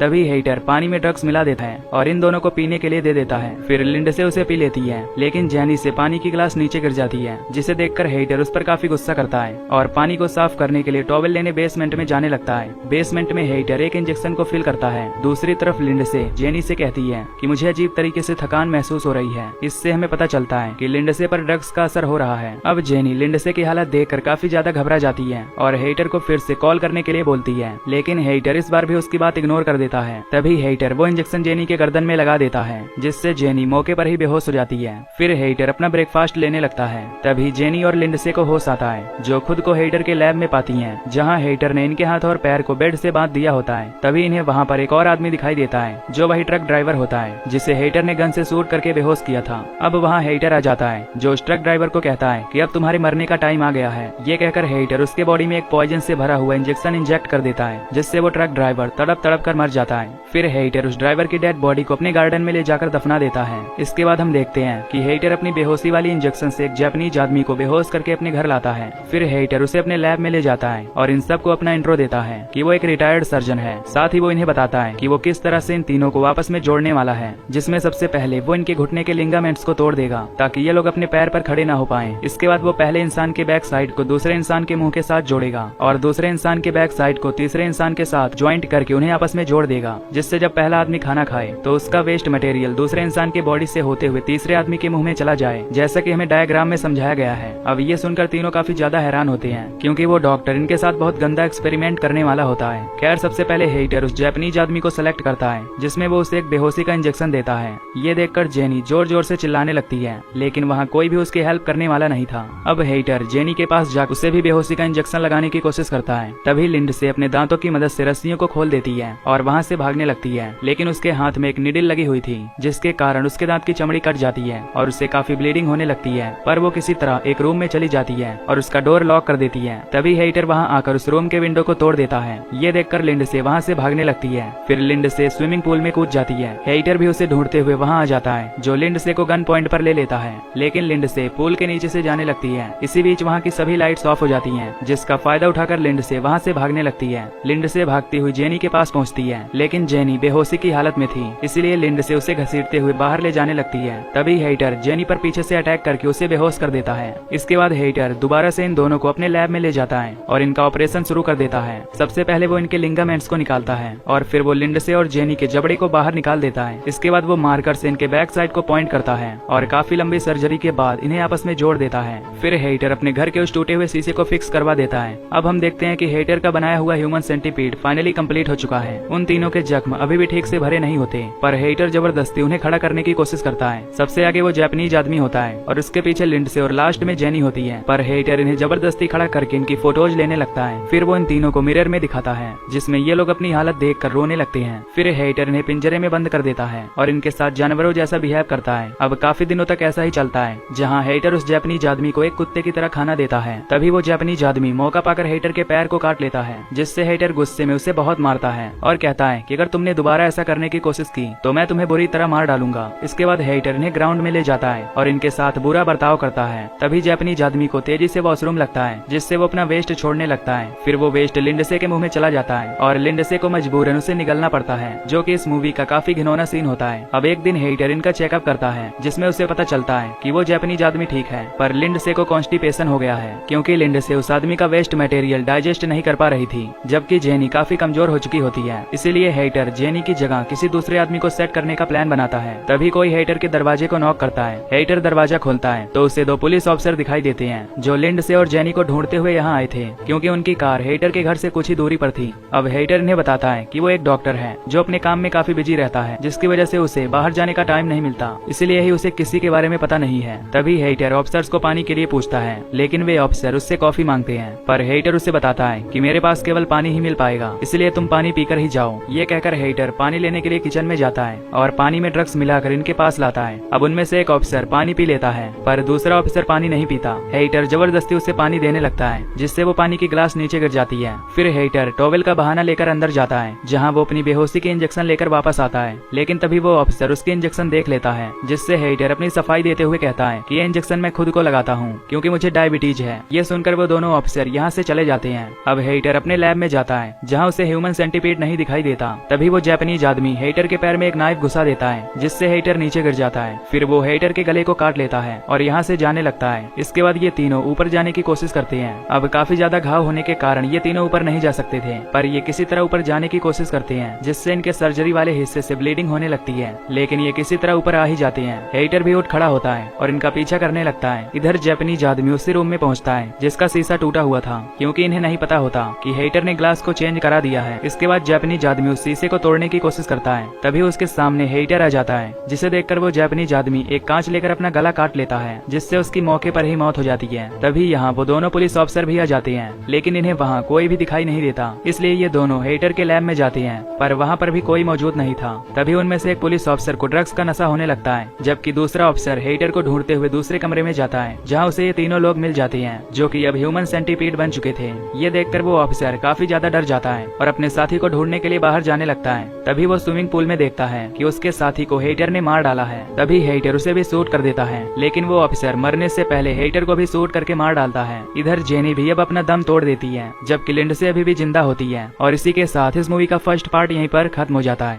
तभी हेटर पानी में ड्रग्स मिला देता है और इन दोनों को पीने के लिए दे देता है। फिर लिंडसे उसे पी लेती है, लेकिन जेनी से पानी की गिलास नीचे गिर जाती है, जिसे देखकर हेटर उस पर काफी गुस्सा करता है और पानी को साफ करने के लिए टॉवेल लेने बेसमेंट में जाने लगता है। बेसमेंट में हेटर एक इंजेक्शन को फिल करता है। दूसरी तरफ लिंडसे जेनी से कहती है कि मुझे अजीब तरीके से थकान महसूस हो रही है। इससे हमें पता चलता है कि लिंडसे पर ड्रग्स का असर हो रहा है। अब जेनी लिंडसे की हालत देखकर काफी ज्यादा घबरा जाती है और हेटर को फिर से कॉल करने के लिए बोलती है, लेकिन हेटर इस बार भी उसकी बात इग्नोर कर देता है। तभी हेटर वो इंजेक्शन जेनी के गर्दन में लगा देता है, जिससे जेनी मौके पर ही बेहोश हो जाती है। फिर हेटर अपना ब्रेकफास्ट लेने लगता है। तभी जेनी और लिंडसे को होश आता है, जो खुद को हेटर के लैब में पाती हैं, जहां हेटर ने इनके हाथ और पैर को बेड से बांध दिया होता है। तभी इन्हें वहां पर एक और आदमी दिखाई देता है, जो वही ट्रक ड्राइवर होता है जिसे हेटर ने गन से शूट करके बेहोश किया था। अब वहाँ हेटर आ जाता है, जो उस ट्रक ड्राइवर को कहता है कि अब तुम्हारे मरने का टाइम आ गया है। ये कहकर हेटर उसके बॉडी में एक पॉइजन से भरा हुआ इंजेक्शन इंजेक्ट कर देता है, जिससे वो ट्रक ड्राइवर तड़प तड़प कर मर जाता है। फिर हेटर उस ड्राइवर की डेड बॉडी को अपने गार्डन में ले जाकर दफना देता है। इसके बाद हम देखते हैं कि हेटर अपनी बेहोशी वाली इंजेक्शन से एक जापानीज आदमी को बेहोश करके अपने घर लाता है। फिर हेटर उसे अपने लैब में ले जाता है और इन सबको अपना इंट्रो देता है कि वो एक रिटायर्ड सर्जन है। साथ ही वो इन्हें बताता है कि वो किस तरह से इन तीनों को आपस में जोड़ने वाला है, जिसमें सबसे पहले वो इनके घुटने के लिगामेंट्स को तोड़ देगा ताकि ये लोग अपने पैर पर खड़े ना हो पाएं। इसके बाद वो पहले इंसान के बैक साइड को दूसरे इंसान के मुंह के साथ जोड़ेगा और दूसरे इंसान के बैक साइड को तीसरे इंसान के साथ ज्वाइंट करके उन्हें आपस में जोड़ देगा, जिससे जब पहला आदमी खाना खाए तो उसका वेस्ट मटेरियल दूसरे इंसान के बॉडी से होते हुए तीसरे आदमी के मुंह में चला जाए, जैसा कि हमें डायग्राम में समझाया गया है। अब ये सुनकर तीनों काफी ज्यादा हैरान होते हैं, क्योंकि वो डॉक्टर इनके साथ बहुत गंदा एक्सपेरिमेंट करने वाला होता है। खैर, सबसे पहले हेटर उस जापानीज आदमी को सेलेक्ट करता है, जिसमें वो उसे एक बेहोशी का इंजेक्शन देता है। ये देखकर जेनी जोर जोर से चिल्लाने लगती है, लेकिन वहाँ कोई भी उसकी हेल्प करने वाला नहीं था। अब हेटर जेनी के पास जाकर उसे भी बेहोशी का इंजेक्शन लगाने की कोशिश करता है। तभी लिंडसे अपने दांतों की मदद से रस्सियों को खोल देती है और वहाँ से भागने लगती है, लेकिन उसके हाथ में एक निडल लगी हुई थी, जिसके कारण उसके दांत की चमड़ी कट जाती है और उससे काफी ब्लीडिंग होने लगती है। पर वो किसी तरह एक रूम में चली जाती है और उसका डोर लॉक कर देती है। तभी हेटर वहाँ आकर उस रूम के विंडो को तोड़ देता है। ये देखकर लिंडसे वहाँ से भागने लगती है। फिर लिंडसे स्विमिंग पूल में कूद जाती है। हेटर भी उसे ढूंढते हुए वहाँ आ जाता है, जो लिंडसे को गन पॉइंट पर ले लेता है, लेकिन लिंडसे पूल के नीचे से जाने लगती है। इसी बीच वहाँ की सभी लाइट्स ऑफ हो जाती हैं, जिसका फायदा उठाकर लिंडसे वहाँ से भागने लगती है। लिंडसे भागती हुई जेनी के पास पहुँचती है, लेकिन जेनी बेहोशी की हालत में थी, इसलिए लिंडसे उसे घसीटते हुए बाहर ले जाने लगती है। तभी हेटर जेनी पर पीछे से अटैक करके उसे बेहोश कर देता है। इसके बाद हेटर दोबारा से इन दोनों को अपने लैब में ले जाता है और इनका ऑपरेशन शुरू कर देता है। सबसे पहले वो इनके लिगामेंट्स को निकालता है और फिर वो लिंडसे और जेनी के जबड़े को बाहर निकाल देता है। इसके बाद वो मार्कर से इनके बैक साइड को पॉइंट करता है और काफी लंबी सर्जरी के बाद इन्हें आपस में जोड़ देता है। फिर हेटर अपने घर के उस टूटे हुए शीशे को फिक्स करवा देता है। अब हम देखते हैं कि हेटर का बनाया हुआ ह्यूमन सेंटीपीड फाइनली कंप्लीट हो चुका है। उन तीनों के जख्म अभी भी ठीक से भरे नहीं होते, पर हेटर जबरदस्ती उन्हें खड़ा करने की कोशिश करता है। सबसे आगे वो जापानीज आदमी होता है और उसके पीछे लिंडसे और लास्ट में जेनी होती है, पर हेटर इन्हें जबरदस्ती खड़ा करके इनकी फोटोज लेने लगता है। फिर वो इन तीनों को मिरर में दिखाता है, जिसमें ये लोग अपनी हालत देखकर रोने लगते हैं। फिर हेटर इन्हें पिंजरे में बंद कर देता है और इनके साथ जानवरों जैसा बिहेव करता है। अब काफी दिनों तक ऐसा ही चलता है, जहाँ हेटर उस जापानीज आदमी को एक कुत्ते की तरह खाना देता है। तभी वो जापानीज आदमी मौका पाकर हेटर के पैर को काट लेता है, जिससे हेटर गुस्से में उसे बहुत मारता है और कहता है कि अगर तुमने दोबारा ऐसा करने की कोशिश की तो मैं तुम्हें बुरी तरह मार डालूंगा। इसके बाद हेटर इन्हें ग्राउंड में ले जाता है और इनके साथ बुरा बर्ताव करता है। तभी जापानीज आदमी को तेजी से वॉशरूम लगता है, जिससे वो अपना वेस्ट छोड़ने लगता है। फिर वो वेस्ट लिंडसे के मुंह में चला जाता है और लिंडसे को मजबूरन उसे निगलना पड़ता है, जो कि इस मूवी का काफी घिनौना सीन होता है। अब एक दिन हेटर इनका चेकअप करता है, जिसमें उसे पता चलता है कि वो जापानीज आदमी ठीक है, पर लिंडसे को कॉन्स्टिपेशन हो गया है, क्योंकि लिंडसे उस आदमी का वेस्ट मटेरियल डाइजेस्ट नहीं कर पा रही थी, जबकि जेनी काफी कमजोर हो चुकी होती है। इसीलिए हेटर जेनी की जगह किसी दूसरे आदमी को सेट करने का प्लान बनाता है। तभी कोई हेटर के दरवाजे को नॉक करता है। हेटर दरवाजा खोलता है तो उसे 2 पुलिस ऑफिसर दिखाई देते हैं, जो लिंडसे और जेनी को ढूंढते हुए यहाँ आए थे, क्योंकि उनकी कार हेटर के घर से कुछ ही दूरी पर थी। अब हेटर इन्हें बताता है कि वो एक डॉक्टर है, जो अपने काम में काफी बिजी रहता है, जिसकी वजह से उसे बाहर जाने का टाइम नहीं मिलता, इसलिए ही उसे किसी के बारे में पता नहीं है। तभी हेटर ऑफिसर्स को पानी के लिए पूछता है, लेकिन वे ऑफिसर उससे कॉफी मांगते हैं, पर हेटर उसे बताता है कि मेरे पास केवल पानी ही मिल पाएगा, इसलिए तुम पानी पीकर ही जाओ। ये कहकर हेटर पानी लेने के लिए किचन में जाता है और पानी में ड्रग्स मिलाकर इनके पास लाता है। अब उनमें से एक ऑफिसर पानी पी लेता है, पर दूसरा ऑफिसर पानी नहीं पीता। हेटर जबरदस्ती उसे पानी देने लगता है, जिससे वो पानी की गिलास नीचे गिर जाती है। फिर हेटर टॉवेल का बहाना लेकर अंदर जाता है, जहाँ वो अपनी बेहोशी के इंजेक्शन लेकर वापस आता है, लेकिन तभी वो ऑफिसर उसके इंजेक्शन देख लेता है, जिससे हेटर अपनी सफाई देते हुए कहता है कि ये इंजेक्शन मैं खुद को लगाता हूँ, क्योंकि मुझे डायबिटीज है। ये सुनकर वो दोनों ऑफिसर यहाँ से चले जाते हैं। अब हेटर अपने लैब में जाता है, जहाँ उसे ह्यूमन सेंटीपीड नहीं दिखाई देता। तभी वो जापानीज आदमी हेटर के पैर में एक नाइफ घुसा देता है, जिससे हेटर नीचे गिर जाता है। फिर वो हेटर के गले को काट लेता है और यहाँ से जाने लगता है। इसके बाद ये तीनों ऊपर जाने की कोशिश करते हैं। अब काफी ज्यादा घाव होने के कारण ये तीनों ऊपर नहीं जा सकते थे, पर ये किसी तरह ऊपर जाने की कोशिश करते हैं, जिससे इनके सर्जरी वाले हिस्से से ब्लीडिंग होने लगती है। लेकिन ये किसी तरह ऊपर आ ही जाते हैं। हेटर भी उठ खड़ा होता है और इनका पीछा करने लगता है। इधर जापानीज आदमी उसी रूम में पहुंचता है जिसका शीशा टूटा हुआ था, क्योंकि इन्हें नहीं पता होता कि हेटर ने ग्लास को चेंज करा दिया है। इसके बाद जापानीज आदमी उस शीशे को तोड़ने की कोशिश करता है। तभी उसके सामने हेटर आ जाता है, जिसे देखकर वो जापानीज आदमी एक कांच लेकर अपना गला काट लेता है, जिससे उसकी मौके पर ही मौत हो जाती है। तभी यहाँ वो दोनों पुलिस ऑफिसर भी आ जाते हैं, लेकिन इन्हें वहाँ कोई भी दिखाई नहीं देता। इसलिए ये दोनों हेटर के लैब में जाते हैं, पर वहाँ पर भी कोई मौजूद नहीं था। तभी उनमें से एक पुलिस ऑफिसर को ड्रग्स का नशा होने लगता है, जबकि दूसरा ऑफिसर हेटर को ढूंढते हुए दूसरे कमरे में जाता है, जहाँ उसे ये तीनों लोग मिल जाते हैं, जो कि अब ह्यूमन सेंटीपीड बन चुके थे। ये देखकर वो ऑफिसर काफी ज्यादा डर जाता है और अपने साथी को ढूंढने के लिए बाहर जाने लगता है। तभी वो स्विमिंग पूल में देखता है कि उसके साथी को हेटर ने मार डाला है। तभी हेटर उसे भी शूट कर देता है, लेकिन वो ऑफिसर मरने से पहले हेटर को भी शूट करके मार डालता है। इधर जेनी भी अब अपना दम तोड़ देती है, जबकि लिंडसे अभी भी जिंदा होती है। और इसी के साथ इस मूवी का फर्स्ट पार्ट यहीं पर खत्म हो जाता है।